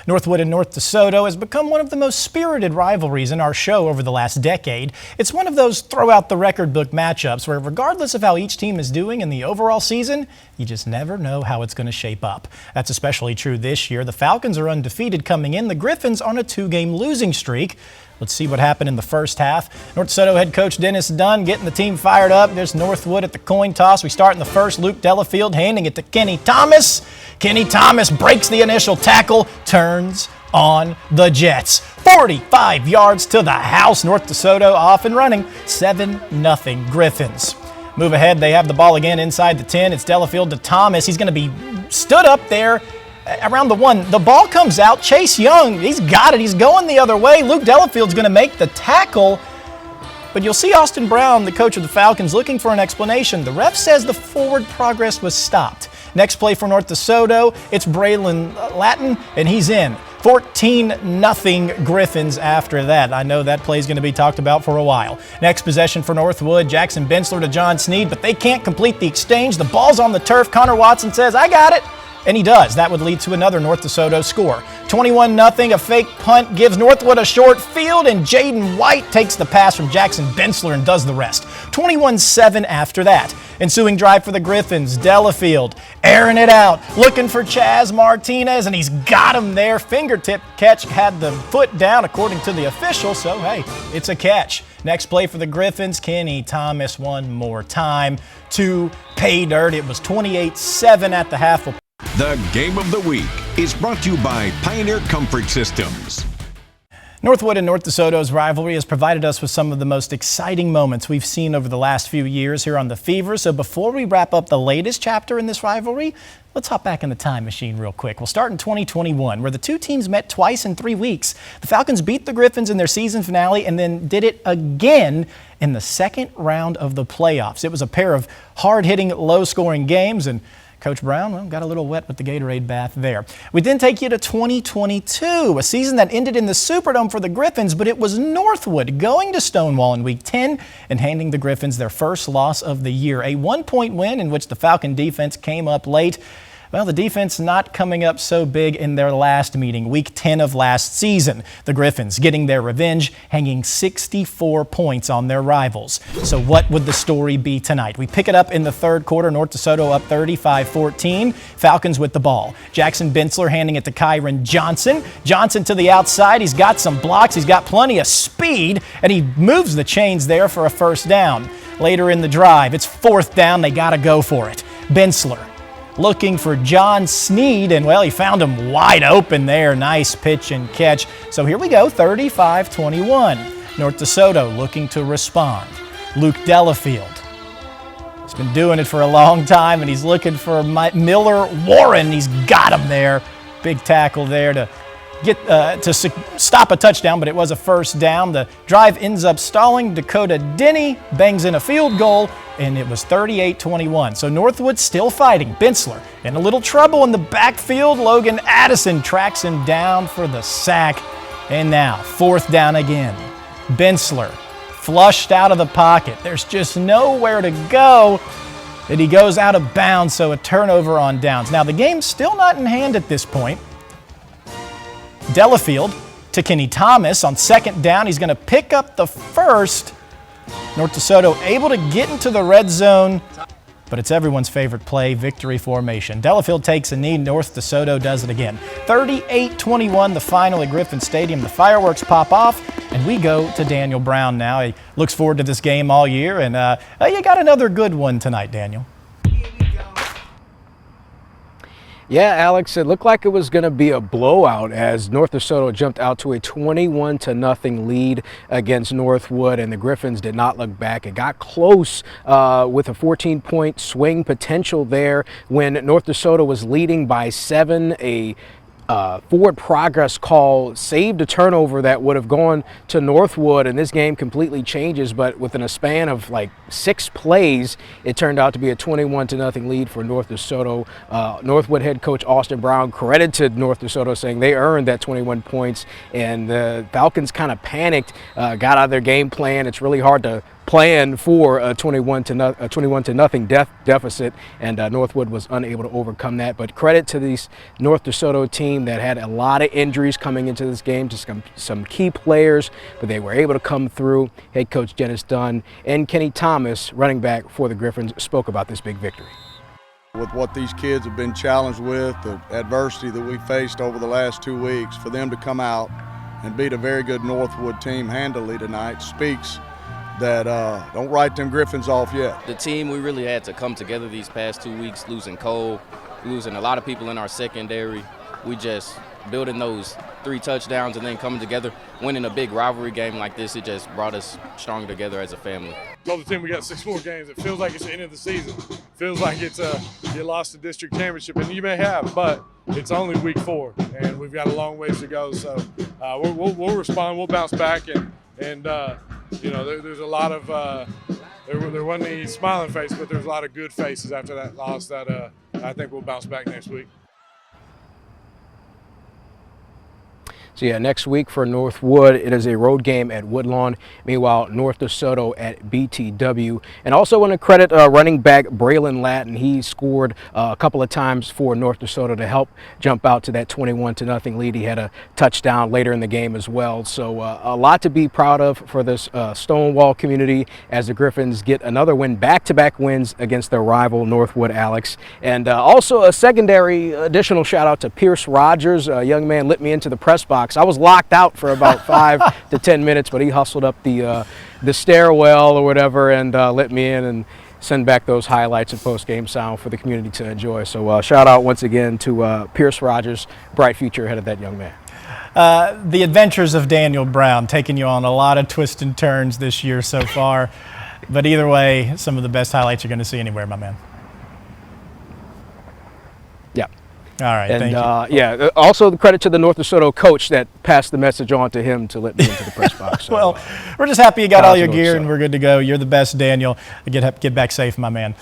Northwood and North DeSoto has become one of the most spirited rivalries in our show over the last decade. It's one of those throw out the record book matchups where regardless of how each team is doing in the overall season, you just never know how it's going to shape up. That's especially true this year. The Falcons are undefeated coming in. The Griffins on a 2-game losing streak. Let's see what happened in the first half. North DeSoto head coach Dennis Dunn getting the team fired up. There's Northwood at the coin toss. We start in the first. Luke Delafield handing it to Kenny Thomas. Kenny Thomas breaks the initial tackle, turns on the Jets. 45 yards to the house. North DeSoto off and running. 7-0 Griffins. Move ahead. They have the ball again inside the 10. It's Delafield to Thomas. He's going to be stood up there around the 1. The ball comes out. Chase Young, he's got it. He's going the other way. Luke Delafield's going to make the tackle. But you'll see Austin Brown, the coach of the Falcons, looking for an explanation. The ref says the forward progress was stopped. Next play for North DeSoto, it's Braylon Latin, and he's in. 14-0 Griffins after that. I know that play is going to be talked about for a while. Next possession for Northwood, Jackson Bensler to John Sneed, but they can't complete the exchange. The ball's on the turf. Connor Watson says, I got it. And he does. That would lead to another North DeSoto score. 21-0, a fake punt gives Northwood a short field, and Jaden White takes the pass from Jackson Bensler and does the rest. 21-7 after that. Ensuing drive for the Griffins, Delafield airing it out, looking for Chaz Martinez, and he's got him there. Fingertip catch, had the foot down according to the official, so hey, it's a catch. Next play for the Griffins, Kenny Thomas one more time to pay dirt. It was 28-7 at the half. The Game of the Week is brought to you by Pioneer Comfort Systems. Northwood and North DeSoto's rivalry has provided us with some of the most exciting moments we've seen over the last few years here on The Fever. So before we wrap up the latest chapter in this rivalry, let's hop back in the time machine real quick. We'll start in 2021, where the two teams met twice in 3 weeks. The Falcons beat the Griffins in their season finale and then did it again in the second round of the playoffs. It was a pair of hard-hitting, low-scoring games, and Coach Brown, well, got a little wet with the Gatorade bath there. We then take you to 2022, a season that ended in the Superdome for the Griffins, but it was Northwood going to Stonewall in Week 10 and handing the Griffins their first loss of the year. A 1-point win in which the Falcon defense came up late. Well, the defense not coming up so big in their last meeting, Week 10 of last season. The Griffins getting their revenge, hanging 64 points on their rivals. So what would the story be tonight? We pick it up in the third quarter. North DeSoto up 35-14. Falcons with the ball. Jackson Bensler handing it to Kyron Johnson. Johnson to the outside. He's got some blocks. He's got plenty of speed, and he moves the chains there for a first down. Later in the drive, it's fourth down. They got to go for it. Bensler looking for John Sneed, and well, he found him wide open there. Nice pitch and catch. So here we go, 35-21. North DeSoto looking to respond. Luke Delafield. He's been doing it for a long time, and he's looking for Miller Warren. He's got him there. Big tackle there to get to stop a touchdown, but it was a first down. The drive ends up stalling. Dakota Denny bangs in a field goal, and it was 38-21. So Northwood still fighting. Bensler in a little trouble in the backfield. Logan Addison tracks him down for the sack. And now, fourth down again. Bensler flushed out of the pocket. There's just nowhere to go, and he goes out of bounds, so a turnover on downs. Now, the game's still not in hand at this point. Delafield to Kenny Thomas on second down. He's going to pick up the first. North DeSoto able to get into the red zone, but it's everyone's favorite play, victory formation. Delafield takes a knee. North DeSoto does it again. 38-21, the final at Griffin Stadium. The fireworks pop off, and we go to Daniel Brown now. He looks forward to this game all year, and you got another good one tonight, Daniel. Yeah, Alex, it looked like it was going to be a blowout as North DeSoto jumped out to a 21-0 lead against Northwood, and the Griffins did not look back. It got close with a 14-point swing potential there when North DeSoto was leading by 7. A forward progress call saved a turnover that would have gone to Northwood, and this game completely changes. But within a span of like 6 plays, it turned out to be a 21-0 lead for North DeSoto. Northwood head coach Austin Brown credited North DeSoto, saying they earned that 21 points, and the Falcons kind of panicked, got out of their game plan. It's really hard to plan for a 21 to nothing deficit, and Northwood was unable to overcome that. But credit to this North DeSoto team that had a lot of injuries coming into this game, just some key players, but they were able to come through. Head coach Dennis Dunn and Kenny Thomas, running back for the Griffins, spoke about this big victory. With what these kids have been challenged with, the adversity that we faced over the last 2 weeks, for them to come out and beat a very good Northwood team handily tonight speaks that don't write them Griffins off yet. The team, we really had to come together these past 2 weeks, losing Cole, losing a lot of people in our secondary. We just building those 3 touchdowns and then coming together, winning a big rivalry game like this, it just brought us stronger together as a family. Love the team. We got 6 more games. It feels like it's the end of the season. It feels like it's you lost the district championship, and you may have, but it's only week 4, and we've got a long ways to go. So we'll respond. We'll bounce back, and you know, there's a lot of there wasn't any smiling face, but there's a lot of good faces after that loss that I think we'll bounce back next week. So yeah, next week for Northwood, it is a road game at Woodlawn. Meanwhile, North DeSoto at BTW. And also want to credit running back Braylon Lattin. He scored a couple of times for North DeSoto to help jump out to that 21 to nothing lead. He had a touchdown later in the game as well. So a lot to be proud of for this Stonewall community as the Griffins get another win, back-to-back wins against their rival Northwood, Alex. And also a secondary additional shout out to Pierce Rogers. A young man lit me into the press box. I was locked out for about 5 to 10 minutes, but he hustled up the stairwell or whatever and let me in and send back those highlights and post-game sound for the community to enjoy. So shout out once again to Pierce Rogers, bright future ahead of that young man. The adventures of Daniel Brown taking you on a lot of twists and turns this year so far, but either way, some of the best highlights you're going to see anywhere, my man. Yeah. All right, and, thank you. Yeah, also the credit to the North DeSoto coach that passed the message on to him to let me into the press box. So, well, we're just happy you got all your gear DeSoto. and we're good to go. You're the best, Daniel. Get back safe, my man.